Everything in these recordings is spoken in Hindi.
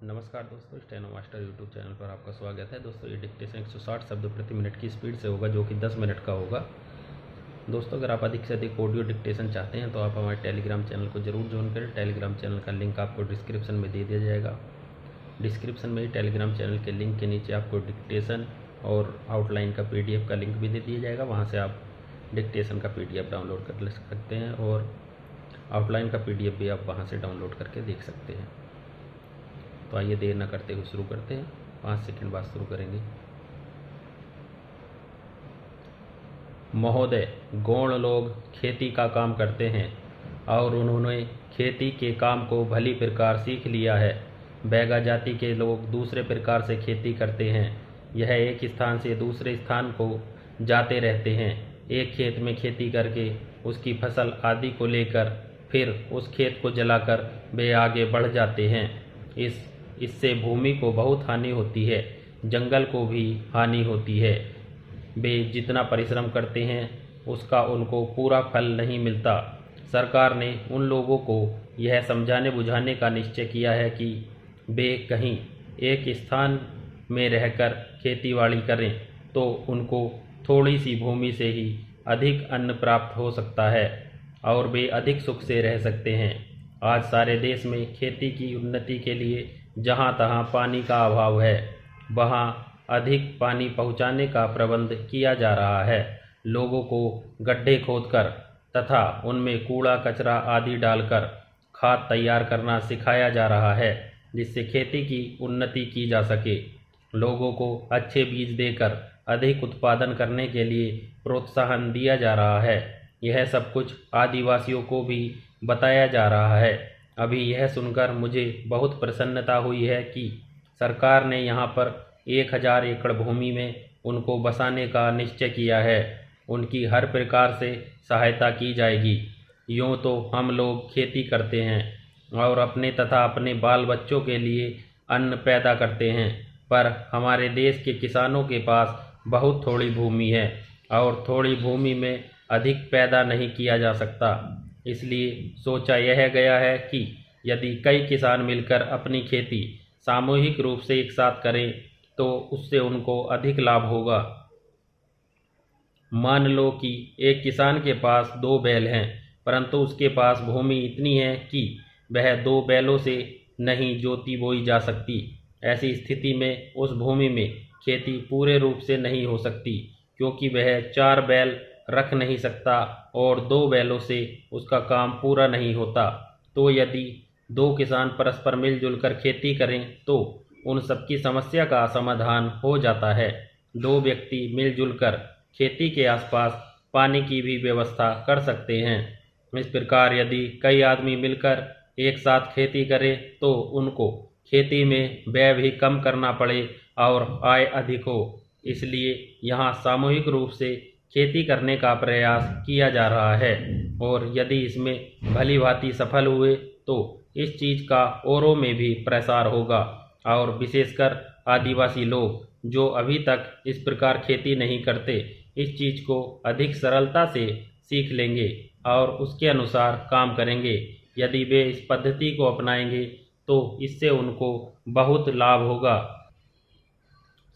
नमस्कार दोस्तों, स्टेनो मास्टर यूट्यूब चैनल पर आपका स्वागत है। दोस्तों ये डिक्टेशन 160 शब्द प्रति मिनट की स्पीड से होगा, जो कि 10 मिनट का होगा। दोस्तों अगर आप अधिक से अधिक ऑडियो डिक्टेशन चाहते हैं तो आप हमारे टेलीग्राम चैनल को जरूर ज्वाइन करें। टेलीग्राम चैनल का लिंक आपको डिस्क्रिप्शन में दे दिया जाएगा। डिस्क्रिप्शन में ही टेलीग्राम चैनल के लिंक के नीचे आपको डिक्टेशन और आउटलाइन का PDF का लिंक भी दे दिया जाएगा। वहाँ से आप डिक्टेशन का PDF डाउनलोड कर सकते हैं और आउटलाइन का PDF भी आप वहाँ से डाउनलोड करके देख सकते हैं। तो आइए देर न करते हुए शुरू करते हैं। 5 सेकंड बाद शुरू करेंगे। महोदय, गौण लोग खेती का काम करते हैं और उन्होंने खेती के काम को भली प्रकार सीख लिया है। बैगा जाति के लोग दूसरे प्रकार से खेती करते हैं। यह एक स्थान से दूसरे स्थान को जाते रहते हैं। एक खेत में खेती करके उसकी फसल आदि को लेकर फिर उस खेत को जलाकर वे आगे बढ़ जाते हैं। इससे भूमि को बहुत हानि होती है, जंगल को भी हानि होती है। वे जितना परिश्रम करते हैं उसका उनको पूरा फल नहीं मिलता। सरकार ने उन लोगों को यह समझाने बुझाने का निश्चय किया है कि वे कहीं एक स्थान में रहकर खेतीबाड़ी करें तो उनको थोड़ी सी भूमि से ही अधिक अन्न प्राप्त हो सकता है और वे अधिक सुख से रह सकते हैं। आज सारे देश में खेती की उन्नति के लिए जहाँ तहाँ पानी का अभाव है, वहाँ अधिक पानी पहुँचाने का प्रबंध किया जा रहा है। लोगों को गड्ढे खोदकर तथा उनमें कूड़ा कचरा आदि डालकर खाद तैयार करना सिखाया जा रहा है, जिससे खेती की उन्नति की जा सके। लोगों को अच्छे बीज देकर अधिक उत्पादन करने के लिए प्रोत्साहन दिया जा रहा है। यह सब कुछ आदिवासियों को भी बताया जा रहा है। अभी यह सुनकर मुझे बहुत प्रसन्नता हुई है कि सरकार ने यहाँ पर 1000 एकड़ भूमि में उनको बसाने का निश्चय किया है। उनकी हर प्रकार से सहायता की जाएगी। यूँ तो हम लोग खेती करते हैं और अपने तथा अपने बाल बच्चों के लिए अन्न पैदा करते हैं, पर हमारे देश के किसानों के पास बहुत थोड़ी भूमि है और थोड़ी भूमि में अधिक पैदा नहीं किया जा सकता। इसलिए सोचा यह गया है कि यदि कई किसान मिलकर अपनी खेती सामूहिक रूप से एक साथ करें तो उससे उनको अधिक लाभ होगा। मान लो कि एक किसान के पास 2 बैल हैं, परंतु उसके पास भूमि इतनी है कि वह 2 बैलों से नहीं जोती बोई जा सकती। ऐसी स्थिति में उस भूमि में खेती पूरे रूप से नहीं हो सकती, क्योंकि वह 4 बैल रख नहीं सकता और 2 बैलों से उसका काम पूरा नहीं होता। तो यदि 2 किसान परस्पर मिलजुल कर खेती करें तो उन सबकी समस्या का समाधान हो जाता है। 2 व्यक्ति मिलजुल कर खेती के आसपास पानी की भी व्यवस्था कर सकते हैं। इस प्रकार यदि कई आदमी मिलकर एक साथ खेती करें तो उनको खेती में व्यय भी कम करना पड़े और आय अधिक हो। इसलिए यहाँ सामूहिक रूप से खेती करने का प्रयास किया जा रहा है और यदि इसमें भली भांति सफल हुए तो इस चीज़ का औरों में भी प्रसार होगा और विशेषकर आदिवासी लोग जो अभी तक इस प्रकार खेती नहीं करते, इस चीज़ को अधिक सरलता से सीख लेंगे और उसके अनुसार काम करेंगे। यदि वे इस पद्धति को अपनाएंगे तो इससे उनको बहुत लाभ होगा।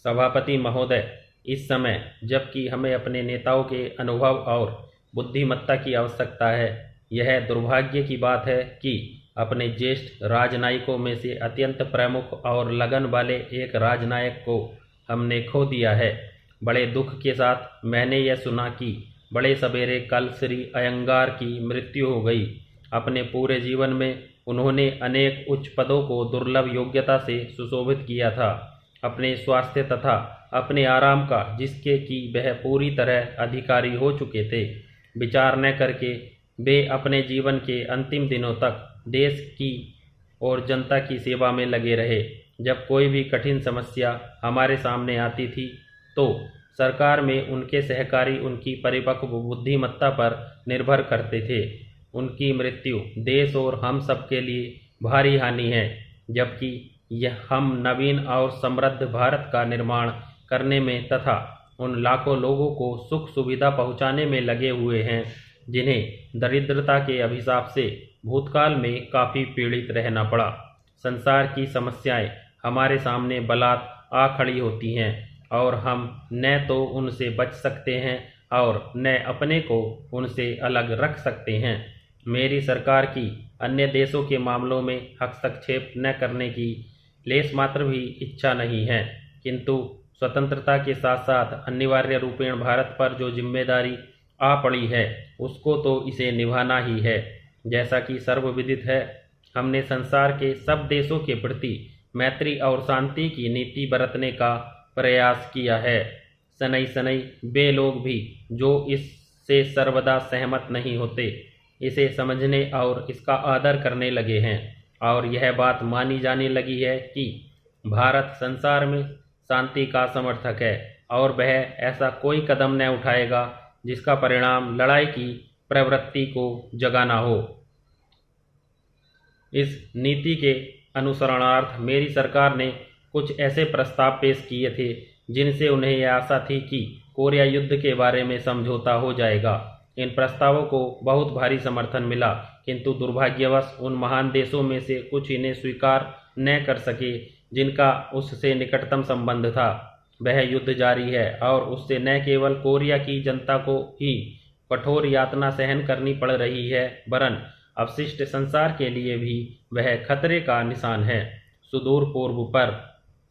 सभापति महोदय, इस समय जबकि हमें अपने नेताओं के अनुभव और बुद्धिमत्ता की आवश्यकता है, यह दुर्भाग्य की बात है कि अपने ज्येष्ठ राजनयिकों में से अत्यंत प्रमुख और लगन वाले एक राजनायक को हमने खो दिया है। बड़े दुख के साथ मैंने यह सुना कि बड़े सवेरे कल श्री अयंगार की मृत्यु हो गई। अपने पूरे जीवन में उन्होंने अनेक उच्च पदों को दुर्लभ योग्यता से सुशोभित किया था। अपने स्वास्थ्य तथा अपने आराम का जिसके कि वह पूरी तरह अधिकारी हो चुके थे, विचार न करके वे अपने जीवन के अंतिम दिनों तक देश की और जनता की सेवा में लगे रहे। जब कोई भी कठिन समस्या हमारे सामने आती थी तो सरकार में उनके सहकारी उनकी परिपक्व बुद्धिमत्ता पर निर्भर करते थे। उनकी मृत्यु देश और हम सब के लिए भारी हानि है, जबकि यह हम नवीन और समृद्ध भारत का निर्माण करने में तथा उन लाखों लोगों को सुख सुविधा पहुंचाने में लगे हुए हैं जिन्हें दरिद्रता के अभिशाप से भूतकाल में काफ़ी पीड़ित रहना पड़ा। संसार की समस्याएं हमारे सामने बलात् आ खड़ी होती हैं और हम न तो उनसे बच सकते हैं और न अपने को उनसे अलग रख सकते हैं। मेरी सरकार की अन्य देशों के मामलों में हस्तक्षेप न करने की लेश मात्र भी इच्छा नहीं है, किंतु स्वतंत्रता के साथ साथ अनिवार्य रूपेण भारत पर जो जिम्मेदारी आ पड़ी है उसको तो इसे निभाना ही है। जैसा कि सर्वविदित है, हमने संसार के सब देशों के प्रति मैत्री और शांति की नीति बरतने का प्रयास किया है। सनई सनई वे लोग भी जो इससे सर्वदा सहमत नहीं होते, इसे समझने और इसका आदर करने लगे हैं और यह बात मानी जाने लगी है कि भारत संसार में शांति का समर्थक है और वह ऐसा कोई कदम न उठाएगा जिसका परिणाम लड़ाई की प्रवृत्ति को जगाना हो। इस नीति के अनुसरणार्थ मेरी सरकार ने कुछ ऐसे प्रस्ताव पेश किए थे जिनसे उन्हें यह आशा थी कि कोरिया युद्ध के बारे में समझौता हो जाएगा। इन प्रस्तावों को बहुत भारी समर्थन मिला, किंतु दुर्भाग्यवश उन महान देशों में से कुछ इन्हें स्वीकार न कर सके जिनका उससे निकटतम संबंध था। वह युद्ध जारी है और उससे न केवल कोरिया की जनता को ही कठोर यातना सहन करनी पड़ रही है, वरन अवशिष्ट संसार के लिए भी वह खतरे का निशान है। सुदूर पूर्व पर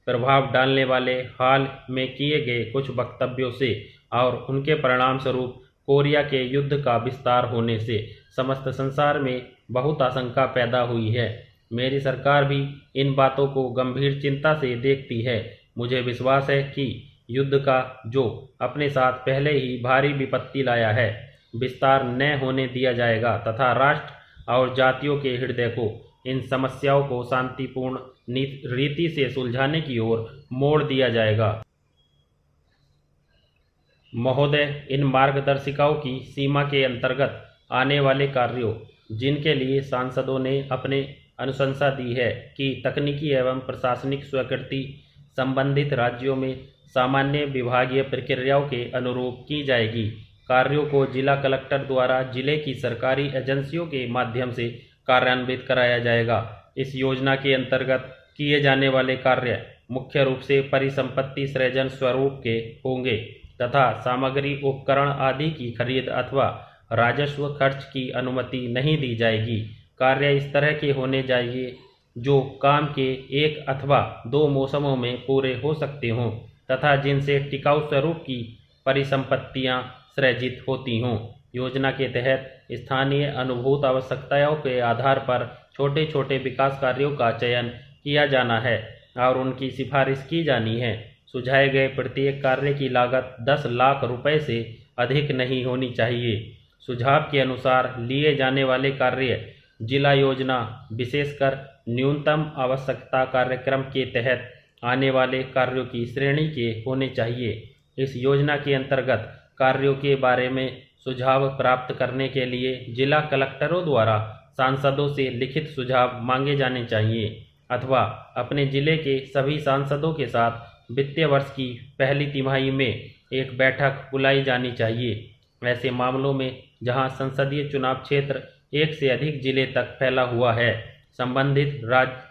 प्रभाव डालने वाले हाल में किए गए कुछ वक्तव्यों से और उनके परिणाम स्वरूप कोरिया के युद्ध का विस्तार होने से समस्त संसार में बहुत आशंका पैदा हुई है। मेरी सरकार भी इन बातों को गंभीर चिंता से देखती है। मुझे विश्वास है कि युद्ध का जो अपने साथ पहले ही भारी विपत्ति लाया है, विस्तार न होने दिया जाएगा तथा राष्ट्र और जातियों के हृदय को इन समस्याओं को शांतिपूर्ण रीति से सुलझाने की ओर मोड़ दिया जाएगा। महोदय, इन मार्गदर्शिकाओं की सीमा के अंतर्गत आने वाले कार्यों जिनके लिए सांसदों ने अपने अनुशंसा दी है कि तकनीकी एवं प्रशासनिक स्वीकृति संबंधित राज्यों में सामान्य विभागीय प्रक्रियाओं के अनुरूप की जाएगी। कार्यों को जिला कलेक्टर द्वारा जिले की सरकारी एजेंसियों के माध्यम से कार्यान्वित कराया जाएगा। इस योजना के अंतर्गत किए जाने वाले कार्य मुख्य रूप से परिसंपत्ति सृजन स्वरूप के होंगे तथा सामग्री उपकरण आदि की खरीद अथवा राजस्व खर्च की अनुमति नहीं दी जाएगी। कार्य इस तरह के होने चाहिए जो काम के एक अथवा दो मौसमों में पूरे हो सकते हों तथा जिनसे टिकाऊ स्वरूप की परिसंपत्तियां सृजित होती हों। योजना के तहत स्थानीय अनुभूत आवश्यकताओं के आधार पर छोटे छोटे विकास कार्यों का चयन किया जाना है और उनकी सिफारिश की जानी है। सुझाए गए प्रत्येक कार्य की लागत 10 लाख रुपए से अधिक नहीं होनी चाहिए। सुझाव के अनुसार लिए जाने वाले कार्य जिला योजना विशेषकर न्यूनतम आवश्यकता कार्यक्रम के तहत आने वाले कार्यों की श्रेणी के होने चाहिए। इस योजना के अंतर्गत कार्यों के बारे में सुझाव प्राप्त करने के लिए जिला कलेक्टरों द्वारा सांसदों से लिखित सुझाव मांगे जाने चाहिए अथवा अपने जिले के सभी सांसदों के साथ वित्तीय वर्ष की पहली तिमाही में एक बैठक बुलाई जानी चाहिए। ऐसे मामलों में जहां संसदीय चुनाव क्षेत्र एक से अधिक जिले तक फैला हुआ है, संबंधित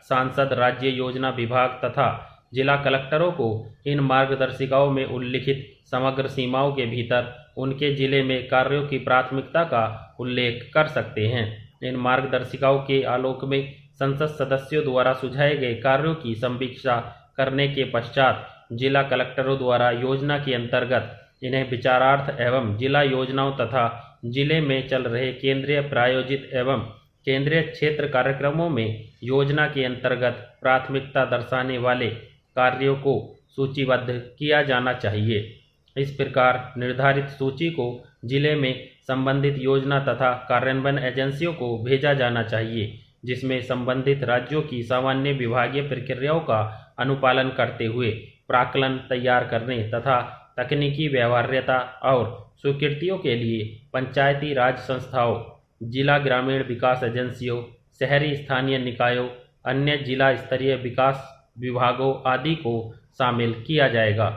सांसद राज्य योजना विभाग तथा जिला कलेक्टरों को इन मार्गदर्शिकाओं में उल्लिखित समग्र सीमाओं के भीतर उनके जिले में कार्यों की प्राथमिकता का उल्लेख कर सकते हैं। इन मार्गदर्शिकाओं के आलोक में संसद सदस्यों द्वारा सुझाए गए कार्यों की समीक्षा करने के पश्चात जिला कलेक्टरों द्वारा योजना के अंतर्गत इन्हें विचारार्थ एवं जिला योजनाओं तथा जिले में चल रहे केंद्रीय प्रायोजित एवं केंद्रीय क्षेत्र कार्यक्रमों में योजना के अंतर्गत प्राथमिकता दर्शाने वाले कार्यों को सूचीबद्ध किया जाना चाहिए। इस प्रकार निर्धारित सूची को जिले में संबंधित योजना तथा कार्यान्वयन एजेंसियों को भेजा जाना चाहिए, जिसमें संबंधित राज्यों की सामान्य विभागीय प्रक्रियाओं का अनुपालन करते हुए प्राक्कलन तैयार करने तथा तकनीकी व्यवहार्यता और स्वीकृतियों के लिए पंचायती राज संस्थाओं, जिला ग्रामीण विकास एजेंसियों, शहरी स्थानीय निकायों, अन्य जिला स्तरीय विकास विभागों आदि को शामिल किया जाएगा।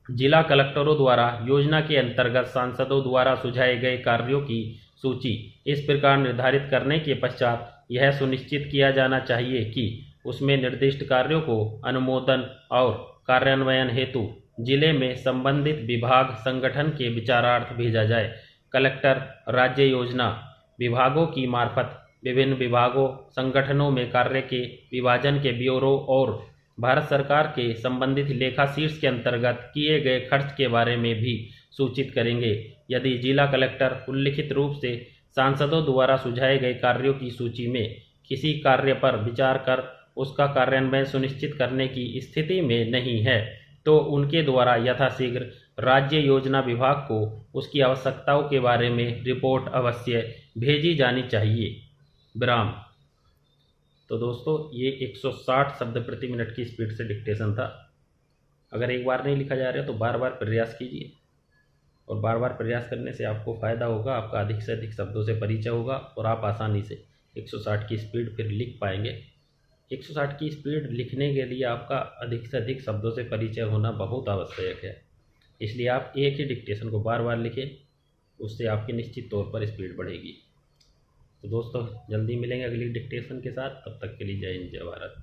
जिला कलेक्टरों द्वारा योजना के अंतर्गत सांसदों द्वारा सुझाए गए कार्यों की सूची इस प्रकार निर्धारित करने के पश्चात यह सुनिश्चित किया जाना चाहिए कि उसमें निर्दिष्ट कार्यों को अनुमोदन और कार्यान्वयन हेतु जिले में संबंधित विभाग संगठन के विचारार्थ भेजा जाए। कलेक्टर राज्य योजना विभागों की मार्फत विभिन्न विभागों संगठनों में कार्य के विभाजन के ब्यूरो और भारत सरकार के संबंधित लेखा शीर्ष के अंतर्गत किए गए खर्च के बारे में भी सूचित करेंगे। यदि जिला कलेक्टर उल्लिखित रूप से सांसदों द्वारा सुझाए गए कार्यों की सूची में किसी कार्य पर विचार कर उसका कार्यान्वयन सुनिश्चित करने की स्थिति में नहीं है तो उनके द्वारा यथाशीघ्र राज्य योजना विभाग को उसकी आवश्यकताओं के बारे में रिपोर्ट अवश्य भेजी जानी चाहिए। विराम। तो दोस्तों ये 160 शब्द प्रति मिनट की स्पीड से डिक्टेशन था। अगर एक बार नहीं लिखा जा रहा तो बार बार प्रयास कीजिए और बार बार प्रयास करने से आपको फ़ायदा होगा, आपका अधिक से अधिक शब्दों से परिचय होगा और आप आसानी से 160 की स्पीड फिर लिख पाएंगे। 160 की स्पीड लिखने के लिए आपका अधिक से अधिक शब्दों से परिचय होना बहुत आवश्यक है, इसलिए आप एक ही डिक्टेशन को बार बार लिखें, उससे आपकी निश्चित तौर पर स्पीड बढ़ेगी। तो दोस्तों जल्दी मिलेंगे अगली डिक्टेशन के साथ, तब तक के लिए जय हिंद जय भारत।